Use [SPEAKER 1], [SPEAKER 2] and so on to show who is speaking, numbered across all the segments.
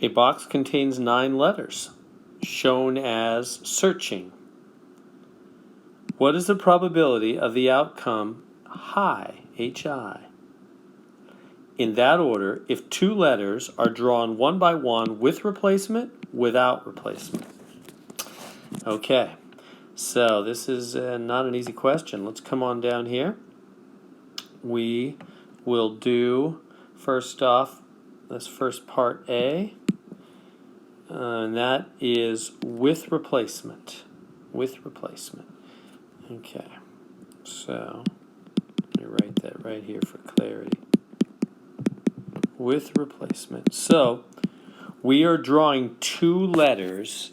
[SPEAKER 1] A box contains 9 letters, shown as searching. What is the probability of the outcome high, H-I? In that order, if 2 letters are drawn one by one with replacement, without replacement. Okay, so this is not an easy question. Let's come on down here. We will do, first off, this first part A, and that is with replacement. With replacement. Okay, so let me write that right here for clarity. With replacement. So we are drawing 2 letters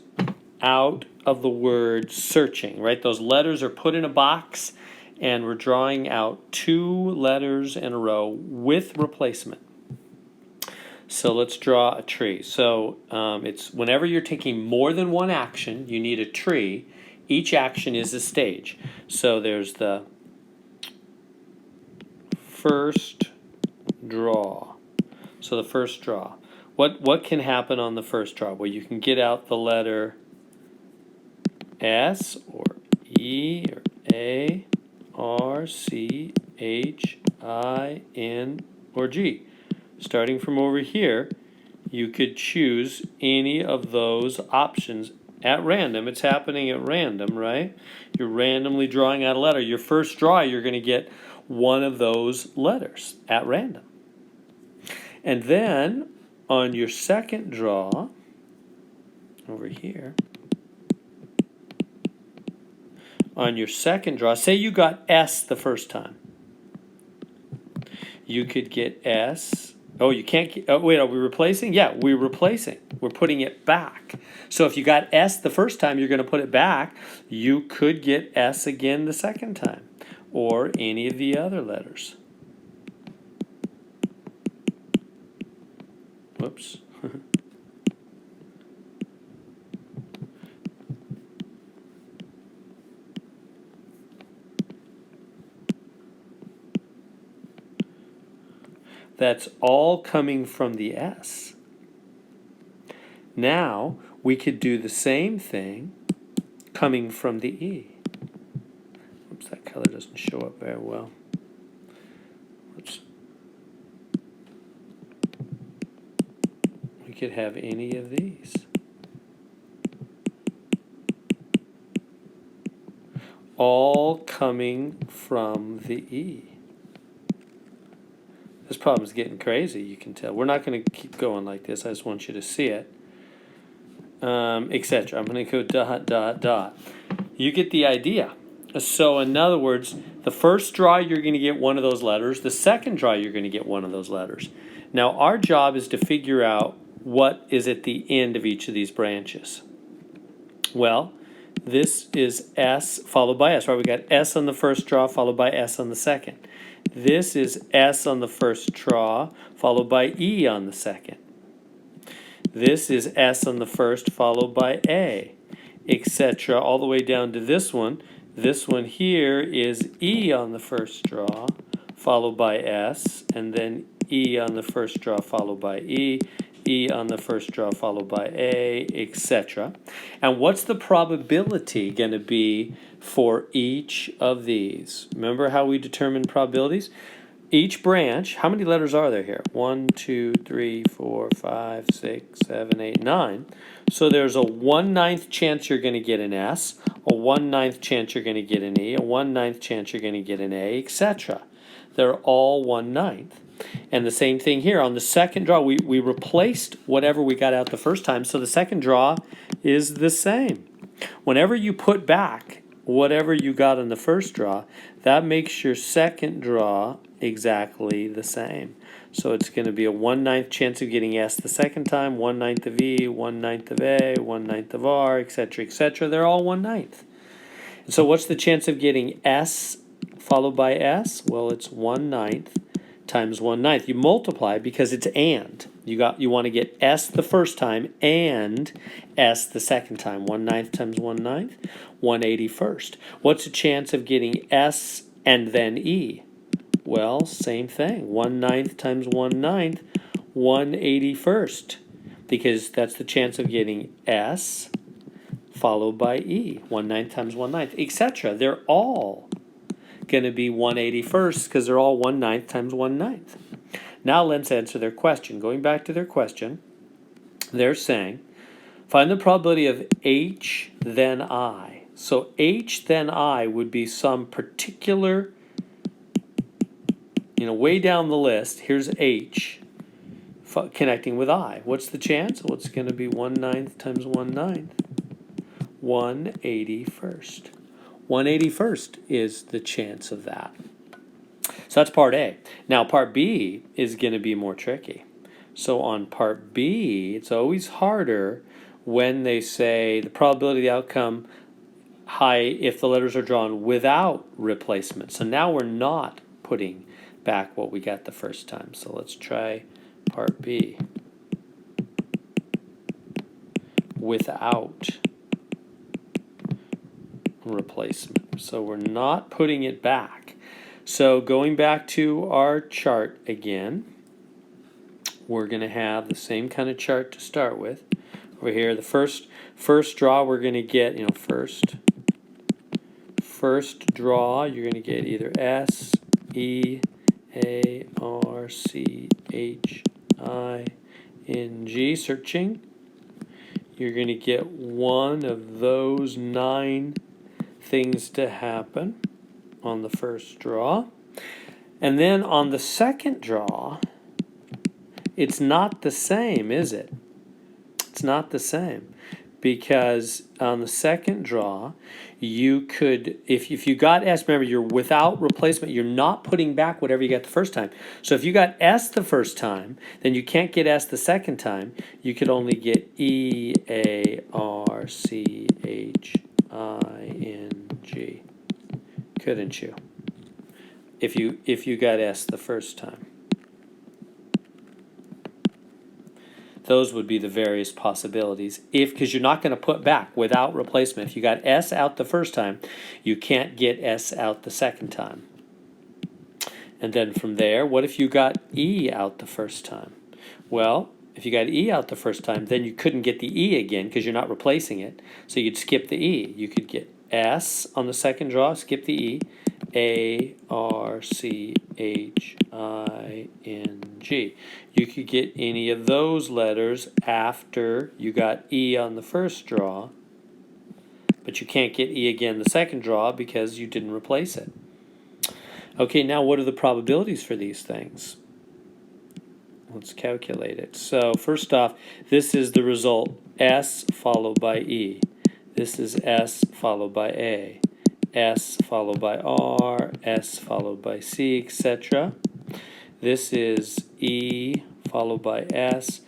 [SPEAKER 1] out of the word searching, right? Those letters are put in a box, and we're drawing out 2 letters in a row with replacement. So let's draw a tree. So it's whenever you're taking more than one action, you need a tree. Each action is a stage. So there's the first draw. So the first draw. What can happen on the first draw? Well, you can get out the letter S or E or A, R, C, H, I, N, or G. Starting from over here, you could choose any of those options at random. It's happening at random, right? You're randomly drawing out a letter. Your first draw, you're going to get one of those letters at random. And then on your second draw, over here, on your second draw, say you got S the first time. You could get S. Oh, you can't get, oh, wait, are we replacing? Yeah, we're replacing. We're putting it back. So if you got S the first time, you're going to put it back. You could get S again the second time, or any of the other letters. Whoops. That's all coming from the S. Now, we could do the same thing coming from the E. Oops, that color doesn't show up very well. Oops. We could have any of these. All coming from the E. This problem is getting crazy, you can tell. We're not going to keep going like this. I just want you to see it. Etc. I'm going to go dot, dot, dot. You get the idea. So in other words, the first draw, you're going to get one of those letters. The second draw, you're going to get one of those letters. Now, our job is to figure out what is at the end of each of these branches. Well, this is S followed by S, right? We got S on the first draw followed by S on the second. This is S on the first draw followed by E on the second. This is S on the first followed by A, etc. all the way down to this one. This one here is E on the first draw followed by S, and then E on the first draw followed by E, E on the first draw followed by A, etc. And what's the probability going to be for each of these? Remember how we determine probabilities? Each branch, how many letters are there here? 1, 2, 3, 4, 5, 6, 7, 8, 9. So there's a 1/9 chance you're going to get an S, a 1/9 chance you're going to get an E, a 1/9 chance you're going to get an A, etc. They're all 1/9. And the same thing here. On the second draw, we replaced whatever we got out the first time, so the second draw is the same. Whenever you put back whatever you got in the first draw, that makes your second draw exactly the same. So it's going to be a 1/9 chance of getting S the second time, 1/9 of E, 1/9 of A, 1/9 of R, etc., etc. They're all 1/9. So what's the chance of getting S followed by S? Well, it's 1/9 times 1/9. You multiply because it's and. You want to get S the first time and S the second time. 1/9 times 1/9, 1/81st. What's the chance of getting S and then E? Well, same thing. 1/9 times 1/9, 1/81st. because that's the chance of getting S followed by E, 1/9 times 1/9, etc. They're all going to be 1/81st because they're all 1/9 times 1/9. Now let's answer their question. Going back to their question, they're saying, find the probability of H then I. So H then I would be some particular, way down the list. Here's H connecting with I. What's the chance? Well, it's going to be 1/9 times 1/9. 1/81st. 1/81st is the chance of that. So that's part A. Now part B is going to be more tricky. So on part B, it's always harder when they say the probability of the outcome high if the letters are drawn without replacement. So now we're not putting back what we got the first time. So let's try part B. Without replacement. So we're not putting it back. So going back to our chart again, we're going to have the same kind of chart to start with. Over here, the first draw we're going to get, first draw, you're going to get either S, E, A, R, C, H, I, N, G, searching. You're going to get one of those 9 things to happen on the first draw. And then on the second draw, it's not the same, is it? It's not the same, because on the second draw, you could, if you got S, remember, you're without replacement, you're not putting back whatever you got the first time. So if you got S the first time, then you can't get S the second time. You could only get E, A, R, C, H, I, N, G. Couldn't you? If you got S the first time. Those would be the various possibilities. Because you're not going to put back without replacement. If you got S out the first time, you can't get S out the second time. And then from there, what if you got E out the first time? Well, if you got E out the first time, then you couldn't get the E again because you're not replacing it. So you'd skip the E. You could get S on the second draw, skip the E, A, R, C, H, I, N, G. You could get any of those letters after you got E on the first draw, but you can't get E again the second draw because you didn't replace it. Okay, now what are the probabilities for these things? Let's calculate it. So first off, this is the result, S followed by E. This is S followed by A. S followed by R, S followed by C, etc. This is E followed by S,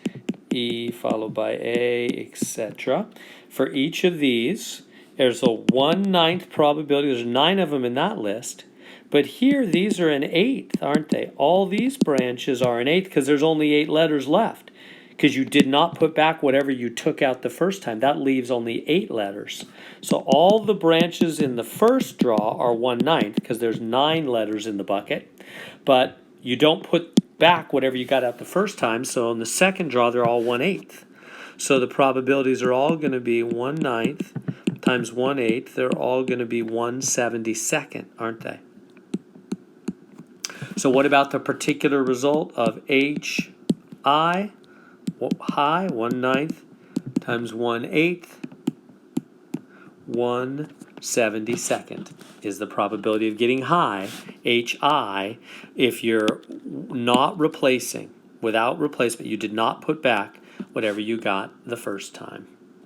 [SPEAKER 1] E followed by A, etc. For each of these, there's a 1/9 probability. There's 9 of them in that list. But here, these are an 1/8, aren't they? All these branches are an 1/8 because there's only 8 letters left. Because you did not put back whatever you took out the first time. That leaves only 8 letters. So all the branches in the first draw are 1/9 because there's 9 letters in the bucket. But you don't put back whatever you got out the first time. So in the second draw, they're all 1/8. So the probabilities are all going to be 1/9 times 1/8. They're all going to be 1/72, aren't they? So what about the particular result of H, I? High, 1/9 times 1/8, 1/72 is the probability of getting high, HI, if you're not replacing, without replacement, you did not put back whatever you got the first time.